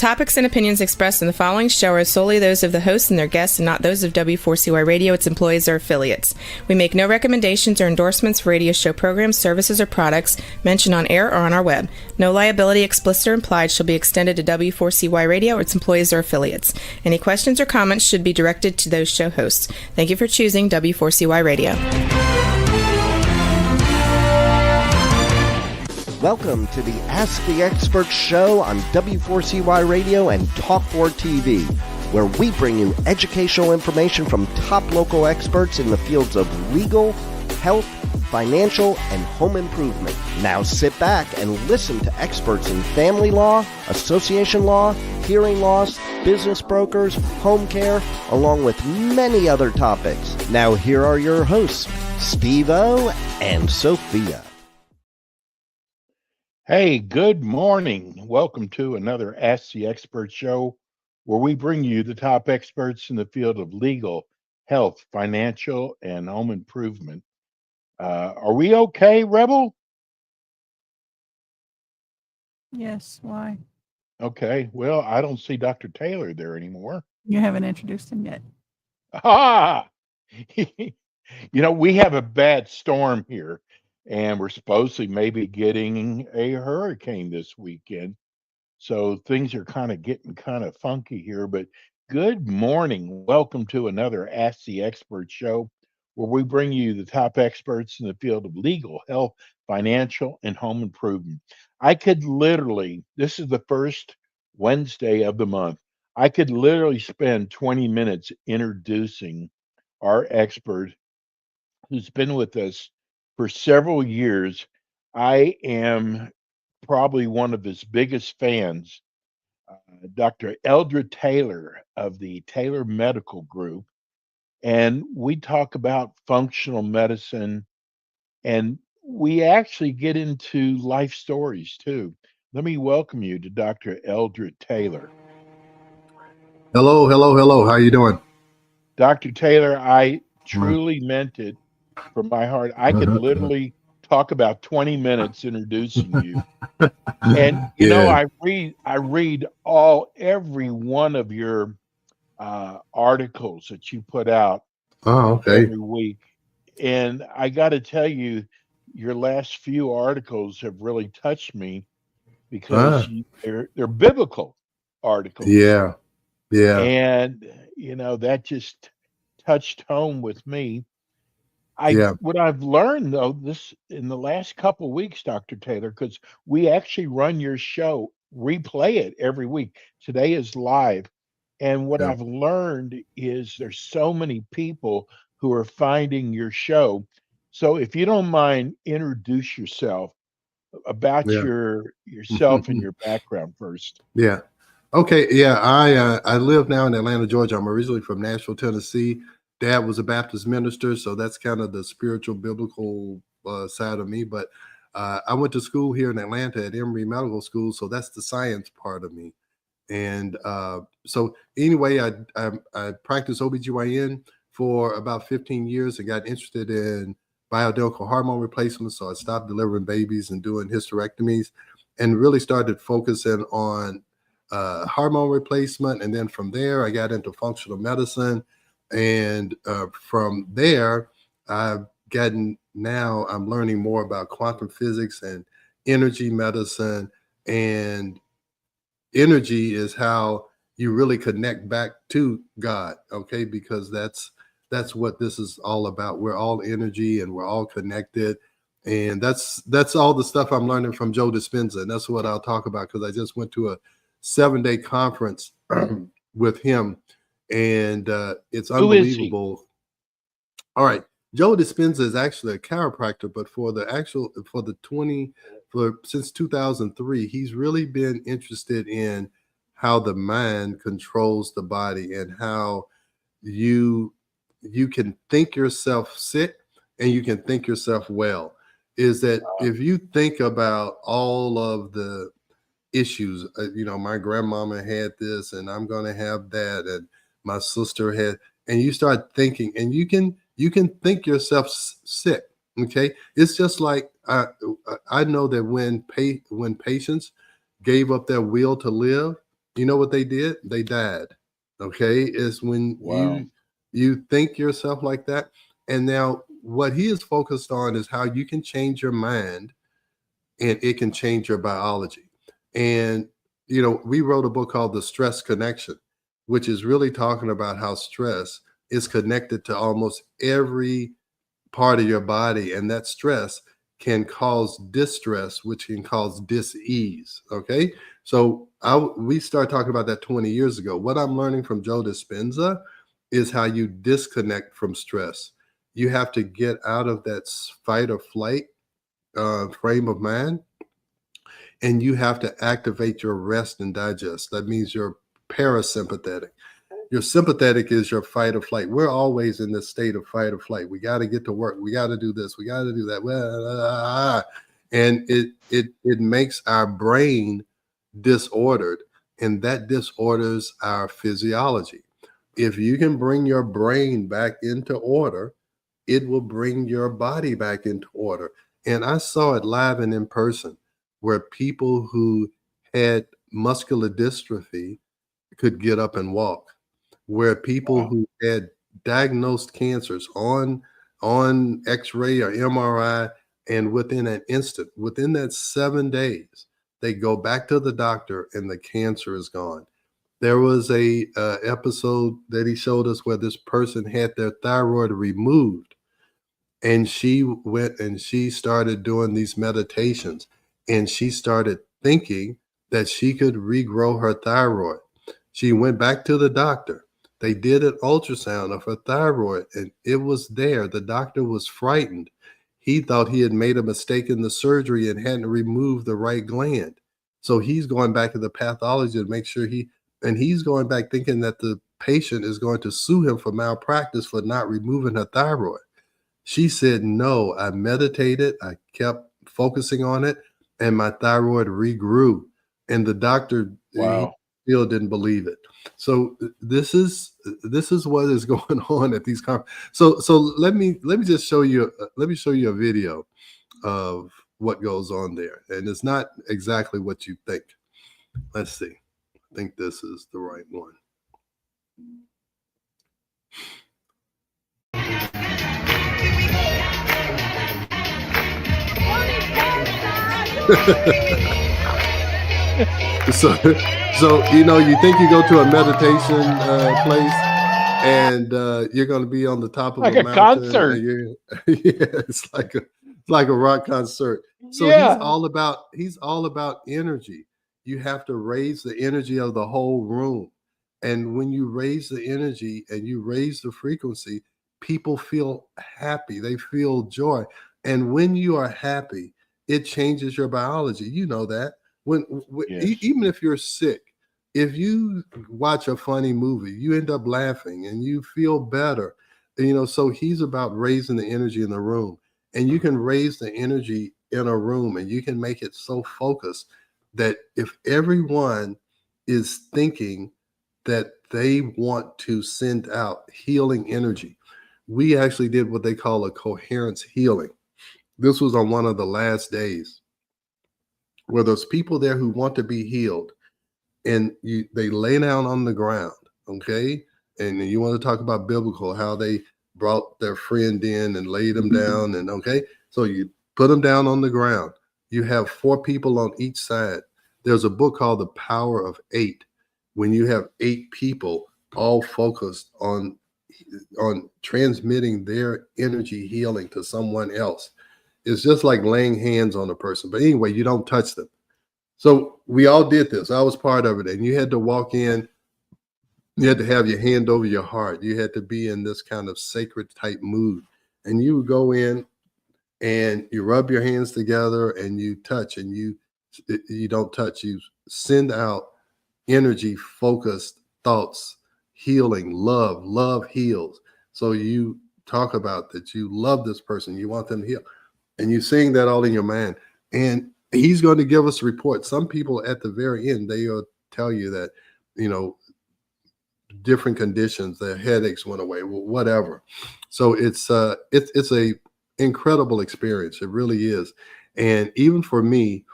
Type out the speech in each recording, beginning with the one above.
topics and opinions expressed in the following show are solely those of the hosts and their guests and not those of W4CY Radio, its employees, or affiliates. We make no recommendations or endorsements for radio show programs, services, or products mentioned on air or on our web. No liability, explicit or implied, shall be extended to W4CY Radio or its employees or affiliates. Any questions or comments should be directed to those show hosts. Thank you for choosing W4CY Radio. Welcome to the Ask the Expert show on W4CY Radio and Talk4 TV, where we bring you educational information from top local experts in the fields of legal, health, financial, and home improvement. Now sit back and listen to experts in family law, association law, hearing loss, business brokers, home care, along with many other topics. Now here are your hosts, Steve-O and Sophia. Hey, good morning. Welcome to another Ask the Expert show where we bring you the top experts in the field of legal, health, financial, and home improvement. Are we okay, Rebel? Yes, why? Okay, well, I don't see Dr. Taylor there anymore. You haven't introduced him yet. Ah! We have a bad storm here. And we're supposedly maybe getting a hurricane this weekend. So things are getting kind of funky here. But good morning. Welcome to another Ask the Expert show where we bring you the top experts in the field of legal, health, financial, and home improvement. This is the first Wednesday of the month. I could literally spend 20 minutes introducing our expert who's been with us for several years. I am probably one of his biggest fans, Dr. Eldred Taylor of the Taylor Medical Group. And we talk about functional medicine, and we actually get into life stories too. Let me welcome you to Dr. Eldred Taylor. Hello. How you doing? Dr. Taylor, I truly meant it from my heart. I could literally talk about 20 minutes introducing you. And I read every one of your articles that you put out every week. And I got to tell you, your last few articles have really touched me because they're biblical articles. Yeah. And that just touched home with me. What I've learned, though, this in the last couple of weeks, Dr. Taylor, because we actually run your show, replay it every week. Today is live. And what I've learned is there's so many people who are finding your show. So if you don't mind, introduce yourself about yourself and your background first. Yeah. Okay. Yeah. I live now in Atlanta, Georgia. I'm originally from Nashville, Tennessee. Dad was a Baptist minister, so that's kind of the spiritual, biblical side of me. But I went to school here in Atlanta at Emory Medical School, so that's the science part of me. And so anyway, I practiced OBGYN for about 15 years and got interested in bioidentical hormone replacement. So I stopped delivering babies and doing hysterectomies and really started focusing on hormone replacement. And then from there, I got into functional medicine. And from there, I'm learning more about quantum physics and energy medicine. And energy is how you really connect back to God, okay? Because that's what this is all about. We're all energy and we're all connected. And that's all the stuff I'm learning from Joe Dispenza. And that's what I'll talk about because I just went to a 7-day conference with him. And it's unbelievable. All right. Joe Dispenza is actually a chiropractor, but since 2003, he's really been interested in how the mind controls the body and how you can think yourself sick and you can think yourself well. Is that if you think about all of the issues, my grandmama had this and I'm going to have that, and my sister had, and you start thinking, and you can think yourself sick. Okay, it's just like I know that when patients gave up their will to live, You know what they did? They died. Okay, is when Wow. you think yourself like that. And now what he is focused on is how you can change your mind and it can change your biology. And we wrote a book called The Stress Connection, which is really talking about how stress is connected to almost every part of your body, and that stress can cause distress, which can cause dis-ease. Okay, so we started talking about that 20 years ago. What I'm learning from Joe Dispenza is how you disconnect from stress. You have to get out of that fight or flight frame of mind, and you have to activate your rest and digest. That means your parasympathetic. Your sympathetic is your fight or flight. We're always in this state of fight or flight. We got to get to work. We got to do this. We got to do that. And it makes our brain disordered, and that disorders our physiology. If you can bring your brain back into order, it will bring your body back into order. And I saw it live and in person, where people who had muscular dystrophy could get up and walk, where people Wow. who had diagnosed cancers on X-ray or MRI, and within an instant, within that 7 days, they go back to the doctor and the cancer is gone. There was a episode that he showed us where this person had their thyroid removed, and she went and she started doing these meditations, and she started thinking that she could regrow her thyroid. She went back to the doctor. They did an ultrasound of her thyroid, and it was there. The doctor was frightened. He thought he had made a mistake in the surgery and hadn't removed the right gland. So he's going back to the pathologist to make sure he's going back thinking that the patient is going to sue him for malpractice for not removing her thyroid. She said, no, I meditated. I kept focusing on it, and my thyroid regrew. And the doctor, Wow. he still didn't believe it. So this is what is going on at these conferences. So let me just show you a video of what goes on there, and it's not exactly what you think. Let's see. I think this is the right one. So you think you go to a meditation place, and you're going to be on the top of Like a a mountain. concert. Yeah, it's like a rock concert. So Yeah. he's all about energy. You have to raise the energy of the whole room. And when you raise the energy and you raise the frequency, people feel happy. They feel joy. And when you are happy, it changes your biology. You know that. Yes. Even if you're sick, if you watch a funny movie, you end up laughing and you feel better. So he's about raising the energy in the room. And you can raise the energy in a room, and you can make it so focused that if everyone is thinking that they want to send out healing energy, we actually did what they call a coherence healing. This was on one of the last days, where there's people there who want to be healed, and they lay down on the ground, okay? And you want to talk about biblical, how they brought their friend in and laid them down, and okay, so you put them down on the ground. You have 4 people on each side. There's a book called The Power of 8. When you have 8 people all focused on transmitting their energy healing to someone else, it's just like laying hands on a person. But anyway, you don't touch them. So we all did this. I was part of it. And you had to walk in. You had to have your hand over your heart. You had to be in this kind of sacred type mood. And you would go in and you rub your hands together and you touch, and you don't touch. You send out energy, focused thoughts, healing, love. Love heals. So you talk about that you love this person. You want them to heal. And you sing that all in your mind. And he's going to give us a report. Some people at the very end, they'll tell you that, different conditions, their headaches went away, whatever. So it's a incredible experience. It really is. And even for me,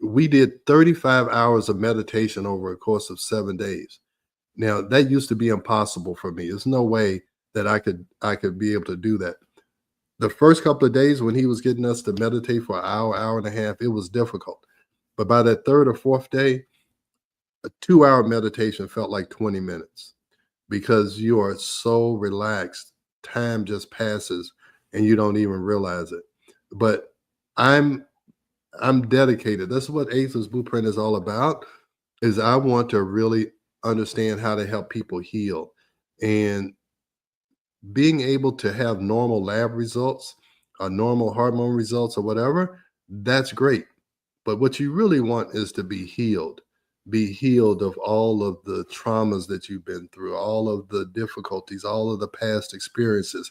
we did 35 hours of meditation over a course of 7 days. Now, that used to be impossible for me. There's no way that I could be able to do that. The first couple of days when he was getting us to meditate for an hour and a half, it was difficult. But by that third or fourth day, a 2-hour meditation felt like 20 minutes because you are so relaxed. Time just passes and you don't even realize it. But I'm dedicated. That's what Aces Blueprint is all about, is I want to really understand how to help people heal. And being able to have normal lab results or normal hormone results or whatever, that's great. But what you really want is to be healed of all of the traumas that you've been through, all of the difficulties, all of the past experiences.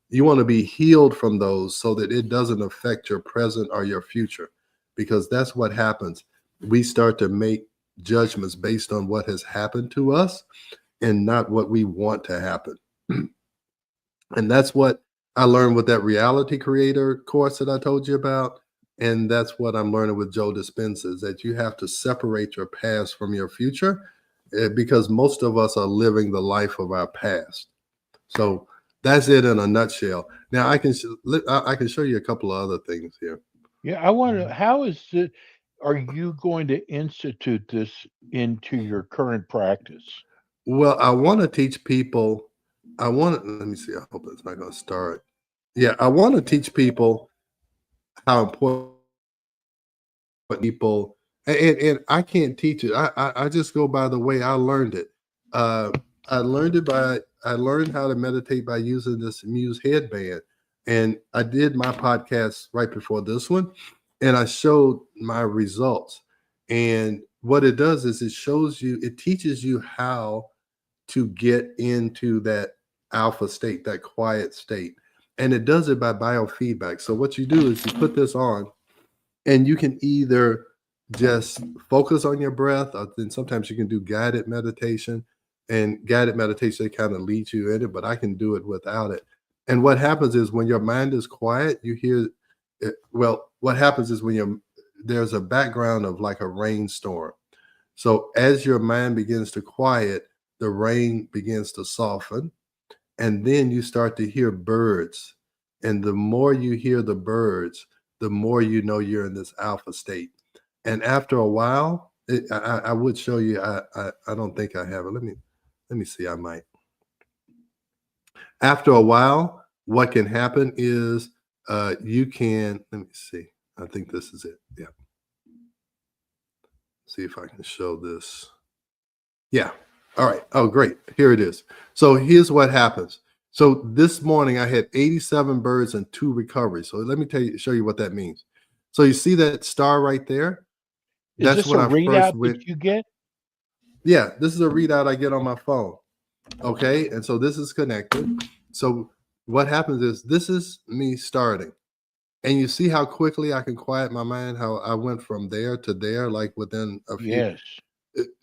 You want to be healed from those so that it doesn't affect your present or your future, because that's what happens. We start to make judgments based on what has happened to us and not what we want to happen. And that's what I learned with that reality creator course that I told you about. And that's what I'm learning with Joe Dispenza, is that you have to separate your past from your future, because most of us are living the life of our past. So that's it in a nutshell. Now I can show you a couple of other things here. Yeah, I wonder how are you going to institute this into your current practice? Well, I want to teach people. Let me see. I hope it's not going to start. Yeah, I want to teach people how important people, and I can't teach it. I just go by the way I learned it. I learned how to meditate by using this Muse headband, and I did my podcast right before this one, and I showed my results. And what it does is it teaches you how to get into that alpha state, that quiet state. And it does it by biofeedback. So what you do is you put this on, and you can either just focus on your breath, or then sometimes you can do guided meditation. And guided meditation kind of leads you in it, but I can do it without it. And what happens is when your mind is quiet, you hear it. Well, what happens is there's a background of like a rainstorm. So as your mind begins to quiet, the rain begins to soften, and then you start to hear birds. And the more you hear the birds, the more you know you're in this alpha state. And after a while, I would show you. I don't think I have it. Let me see. I might. After a while, what can happen is you can. Let me see. I think this is it. Yeah. See if I can show this. Yeah. All right. Oh, great. Here it is. So here's what happens. So this morning I had 87 birds and 2 recoveries. So let me show you what that means. So you see that star right there? Is this a readout that you get? Yeah, this is a readout I get on my phone. Okay, and so this is connected. So what happens is this is me starting. And you see how quickly I can quiet my mind, how I went from there to there, like within a few. Yes.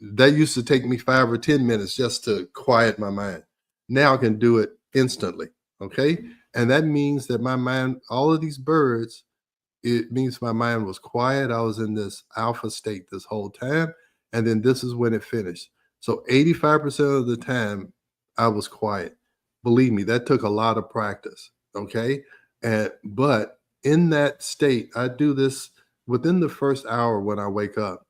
That used to take me 5 or 10 minutes just to quiet my mind. Now I can do it instantly. Okay. And that means that my mind, all of these birds, it means my mind was quiet. I was in this alpha state this whole time. And then this is when it finished. So 85% of the time I was quiet. Believe me, that took a lot of practice. Okay. But in that state, I do this within the first hour when I wake up.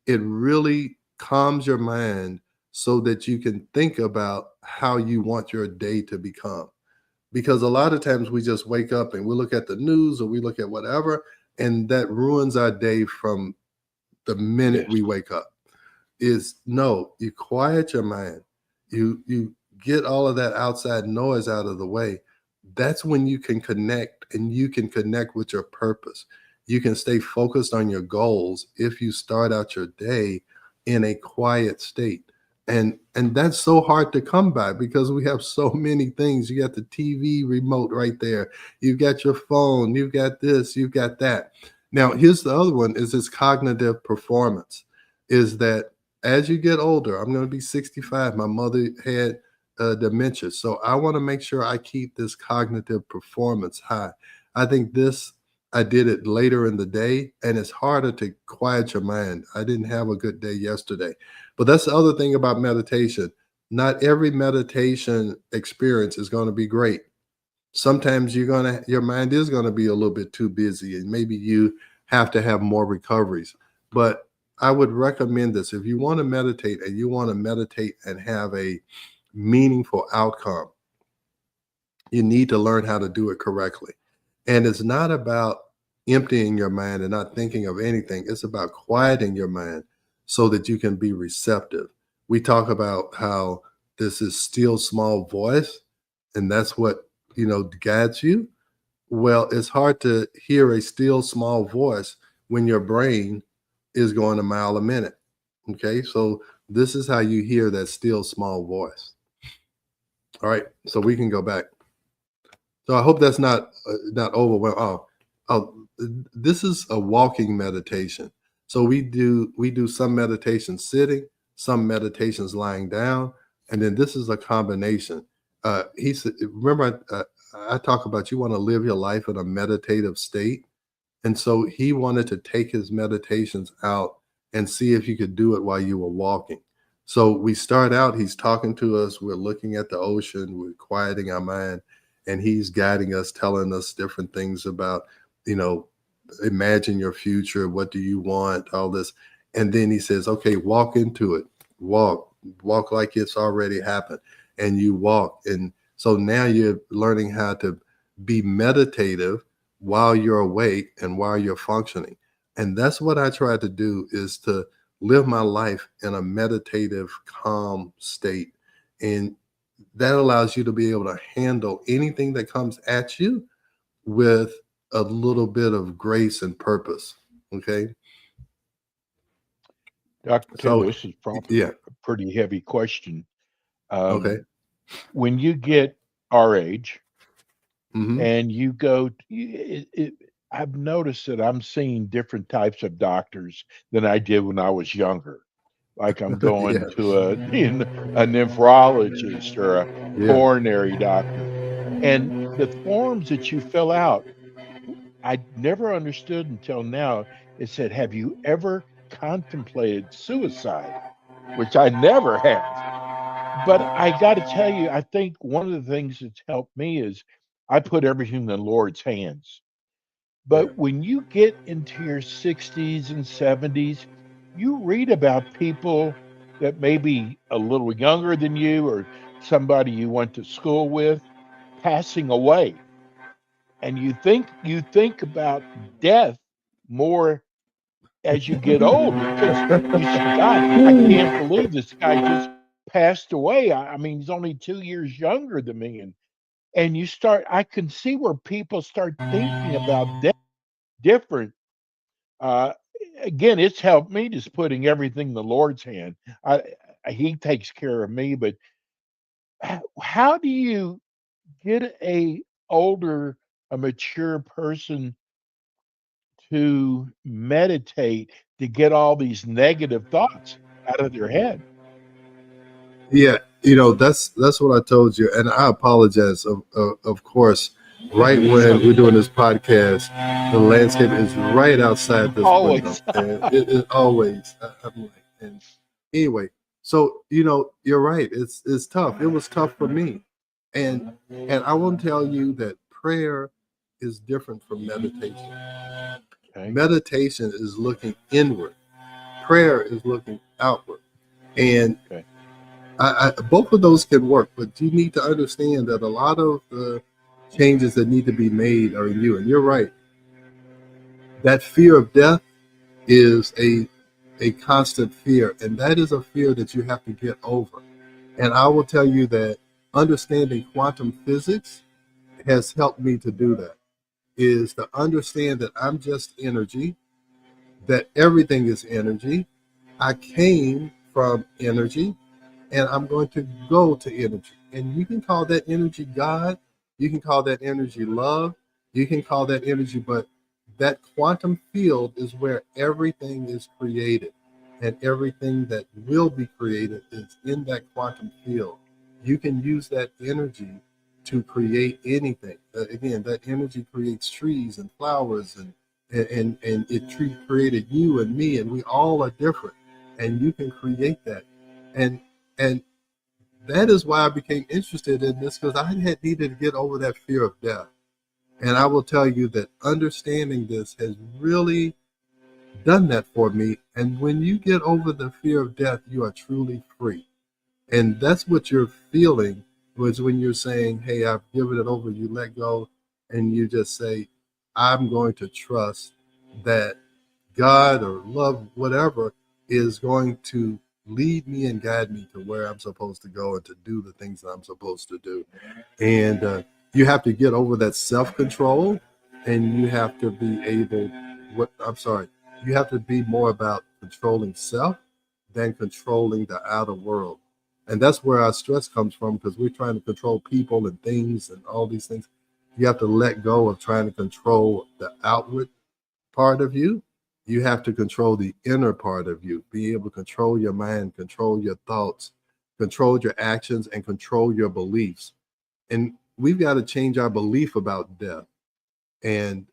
It really calms your mind so that you can think about how you want your day to become. Because a lot of times we just wake up and we look at the news or we look at whatever, and that ruins our day from the minute we wake up. No, you quiet your mind. You get all of that outside noise out of the way. That's when you can connect, and you can connect with your purpose. You can stay focused on your goals if you start out your day in a quiet state. And that's so hard to come by because we have so many things. You got the TV remote right there. You've got your phone. You've got this. You've got that. Now, here's the other one is this cognitive performance, is that as you get older, I'm going to be 65. My mother had dementia. So I want to make sure I keep this cognitive performance high. I think I did it later in the day, and it's harder to quiet your mind. I didn't have a good day yesterday. But that's the other thing about meditation. Not every meditation experience is going to be great. Sometimes your mind is going to be a little bit too busy, and maybe you have to have more recoveries. But I would recommend this. If you want to meditate and you want to meditate and have a meaningful outcome, you need to learn how to do it correctly. And it's not about emptying your mind and not thinking of anything. It's about quieting your mind so that you can be receptive. We talk about how this is still small voice, and that's what, guides you. Well, it's hard to hear a still small voice when your brain is going a mile a minute. Okay, so this is how you hear that still small voice. All right, so we can go back. So I hope that's not overwhelming. This is a walking meditation. So we do some meditations sitting, some meditations lying down, and then this is a combination. He said, remember, I talk about you want to live your life in a meditative state. And so he wanted to take his meditations out and see if you could do it while you were walking. So we start out, he's talking to us, we're looking at the ocean, we're quieting our mind, and he's guiding us, telling us different things about, imagine your future, what do you want, all this. And then he says, okay, walk into it, walk like it's already happened. And you walk. And so now you're learning how to be meditative while you're awake and while you're functioning. And that's what I try to do, is to live my life in a meditative, calm state. And that allows you to be able to handle anything that comes at you with a little bit of grace and purpose. Okay. Dr. So, Tim, this is probably yeah. a pretty heavy question. Okay. When you get our age Mhm. and you go, I've noticed that I'm seeing different types of doctors than I did when I was younger. Like I'm going Yeah. to a nephrologist or a Yeah. coronary doctor. And the forms that you fill out, I never understood until now. It said, have you ever contemplated suicide? Which I never have. But I got to tell you, I think one of the things that's helped me is I put everything in the Lord's hands. Yeah. But when you get into your 60s and 70s, you read about people that may be a little younger than you or somebody you went to school with passing away. And you think about death more as you get older because you say, God, I can't believe this guy just passed away. I mean, he's only 2 years younger than me. And I can see where people start thinking about death different. Uh, Again, it's helped me just putting everything in the Lord's hand. He takes care of me, but how do you get a mature person to meditate to get all these negative thoughts out of their head? Yeah, that's what I told you, and I apologize. Of course, right when we're doing this podcast, the landscape is right outside this window, Always. and it always. I'm like, and anyway, so you're right. It's tough. It was tough for me, and I want to tell you that prayer is different from meditation. Okay. Meditation is looking inward. Prayer is looking outward, and Okay. both of those can work, but you need to understand that a lot of the changes that need to be made are in you. And you're right. That fear of death is a constant fear, and that is a fear that you have to get over. And I will tell you that understanding quantum physics has helped me to do that, is to understand that I'm just energy, that everything is energy. I came from energy, and I'm going to go to energy. And you can call that energy God. You can call that energy love. You can call that energy, but that quantum field is where everything is created. And everything that will be created is in that quantum field. You can use that energy to create anything. Again, that energy creates trees and flowers, and it created you and me, and we all are different, and you can create that. And that is why I became interested in this, because I had needed to get over that fear of death. And I will tell you that understanding this has really done that for me. And when you get over the fear of death, you are truly free. And that's what you're feeling was when you're saying, hey, I've given it over, you let go, and you just say, I'm going to trust that God or love, whatever, is going to lead me and guide me to where I'm supposed to go and to do the things that I'm supposed to do. And you have to get over that self-control, and you have to be able, you have to be more about controlling self than controlling the outer world. And that's where our stress comes from, because we're trying to control people and things and all these things. You have to let go of trying to control the outward part of you. You have to control the inner part of you, be able to control your mind, control your thoughts, control your actions, and control your beliefs. And we've got to change our belief about death. And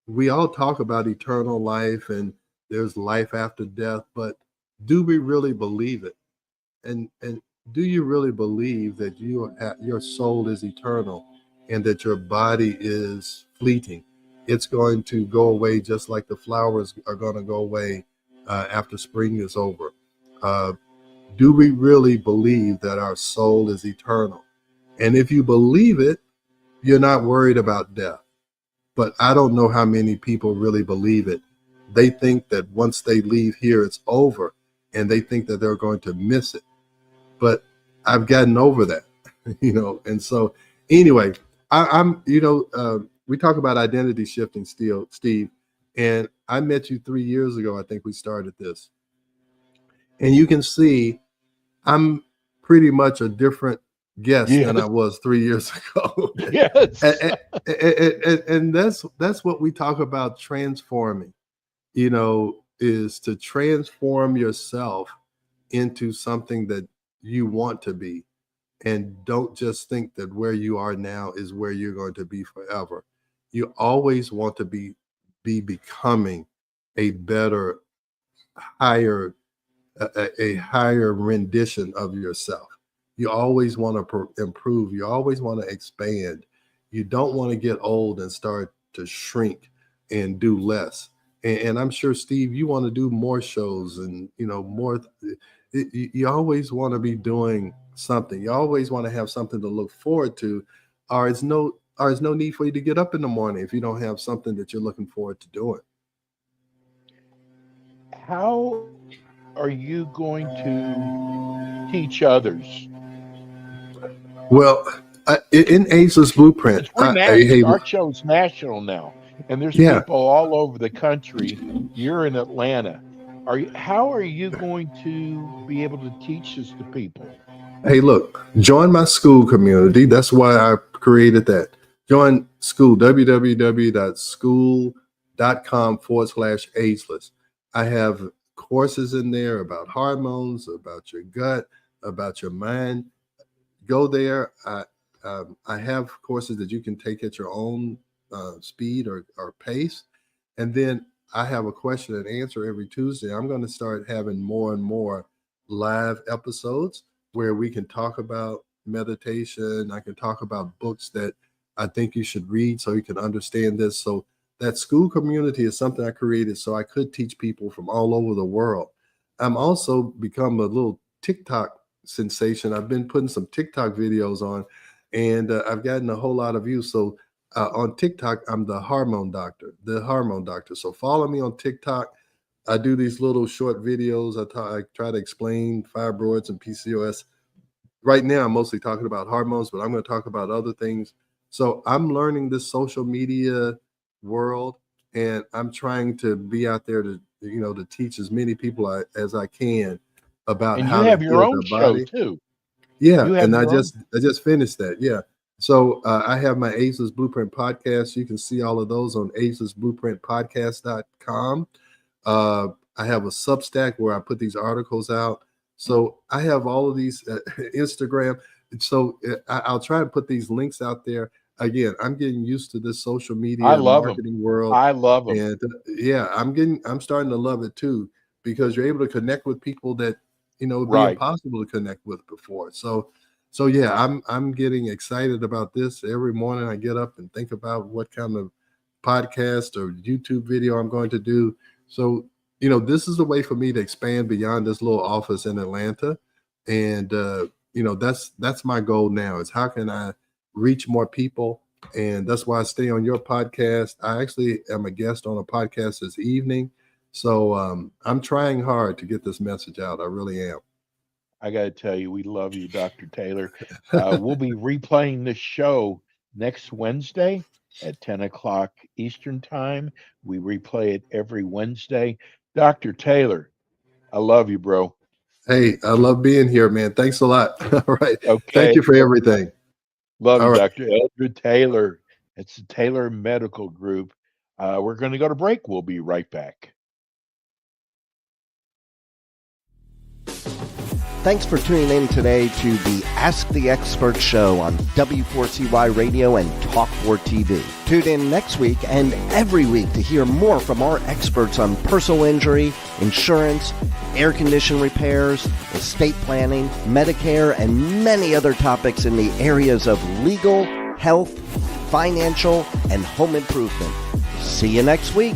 we all talk about eternal life and there's life after death, but do we really believe it? And do you really believe that your soul is eternal and that your body is fleeting? It's going to go away just like the flowers are going to go away after spring is over. Do we really believe that our soul is eternal? And if you believe it, you're not worried about death. But I don't know how many people really believe it. They think that once they leave here, it's over, and they think that they're going to miss it. But I've gotten over that, and so anyway, I'm we talk about identity shifting still, Steve, and I met you 3 years ago. I think we started this, and you can see I'm pretty much a different guest than I was 3 years ago. Yes. and that's what we talk about transforming, is to transform yourself into something that you want to be. And don't just think that where you are now is where you're going to be forever. You always want to be becoming a better, higher, a higher rendition of yourself. You always want to improve. You always want to expand. You don't want to get old and start to shrink and do less. And I'm sure, Steve, you want to do more shows and, more. You always want to be doing something. You always want to have something to look forward to, or it's no need for you to get up in the morning if you don't have something that you're looking forward to doing. How are you going to teach others? Well, in Ageless Blueprint, our show's national now, and there's people all over the country. You're in Atlanta. How are you going to be able to teach this to people? Hey, look, join my school community. That's why I created that. Join school, www.school.com/ageless. I have courses in there about hormones, about your gut, about your mind. Go there. I have courses that you can take at your own speed or pace. And then I have a question and answer every Tuesday. I'm going to start having more and more live episodes where we can talk about meditation. I can talk about books that I think you should read so you can understand this. So that school community is something I created so I could teach people from all over the world. I'm also become a little TikTok sensation. I've been putting some TikTok videos on, and I've gotten a whole lot of views. So on TikTok, I'm the Hormone Doctor. So follow me on TikTok. I do these little short videos. I try to explain fibroids and PCOS. Right now, I'm mostly talking about hormones, but I'm going to talk about other things. So I'm learning this social media world, and I'm trying to be out there to teach as many people as I can about and how you have to your heal own their show body. too. Yeah, and I just finished that. Yeah. So I have my Ageless Blueprint podcast. You can see all of those on agelessblueprintpodcast.com. I have a Substack where I put these articles out. So I have all of these Instagram. So I'll try to put these links out there. Again, I'm getting used to this social media I and love 'em. marketing world. I love them. And yeah, I'm starting to love it too, because you're able to connect with people that, you know, it'd be Right. impossible to connect with before. So yeah, I'm getting excited about this. Every morning I get up and think about what kind of podcast or YouTube video I'm going to do. So, you know, this is a way for me to expand beyond this little office in Atlanta. And you know, that's my goal now, is how can I reach more people? And that's why I stay on your podcast. I actually am a guest on a podcast this evening. So I'm trying hard to get this message out. I really am. I got to tell you, we love you, Dr. Taylor. We'll be replaying this show next Wednesday at 10 o'clock Eastern Time. We replay it every Wednesday. Dr. Taylor, I love you, bro. Hey, I love being here, man. Thanks a lot. All right. Okay. Thank you for everything. Love All you, right. Dr. Eldred Taylor. It's the Taylor Medical Group. We're going to go to break. We'll be right back. Thanks for tuning in today to the Ask the Expert show on W4CY Radio and Talk4 TV. Tune in next week and every week to hear more from our experts on personal injury, insurance, air condition repairs, estate planning, Medicare, and many other topics in the areas of legal, health, financial, and home improvement. See you next week.